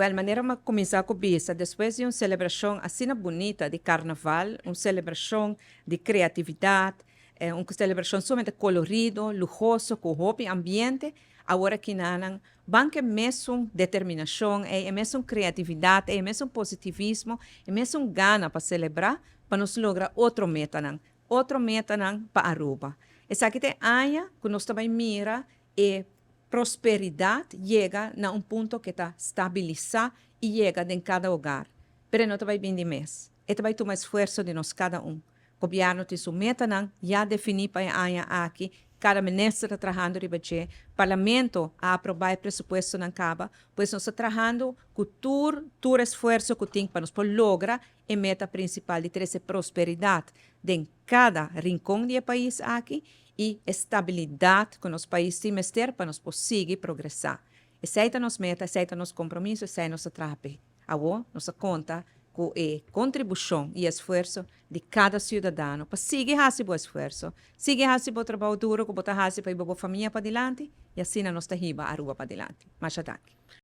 Well, maneira de começar com isso, depois de uma celebração assim bonita de carnaval, uma celebração de criatividade, uma celebração somente colorido, luxuoso, com roupa e ambiente, agora que não, banque mesmo determinação, é mesmo criatividade, é mesmo positivismo, é mesmo gana para celebrar, para nos lograr outro meta para Aruba. Essa aqui tem aia que nós também mira e prosperidade chega a um ponto que está estabilizado e chega em cada hogar. Pero não vai vir de mês. Este vai tomar esforço de nós cada um. O governo tem sua meta, já definiu para a aqui, cada ministro trabalhando de budget, parlamento a aprovar o presupuesto na caba, pois nós estamos trabalhando com todo esforço que tem para nós lograr a meta principal de ter essa prosperidade em cada rincão do país aqui e estabilidade que nosso país tem que ter para nós conseguir progressar. Essa é a nossa meta, esse é o nosso compromisso, esse é o nosso trabalho. Agora, nossa conta com a contribuição e esforço de cada cidadão para seguir fazendo o esforço, seguir fazendo o trabalho duro, que botar para a família para adiante e assim nós está riba a rua para adiante. Mais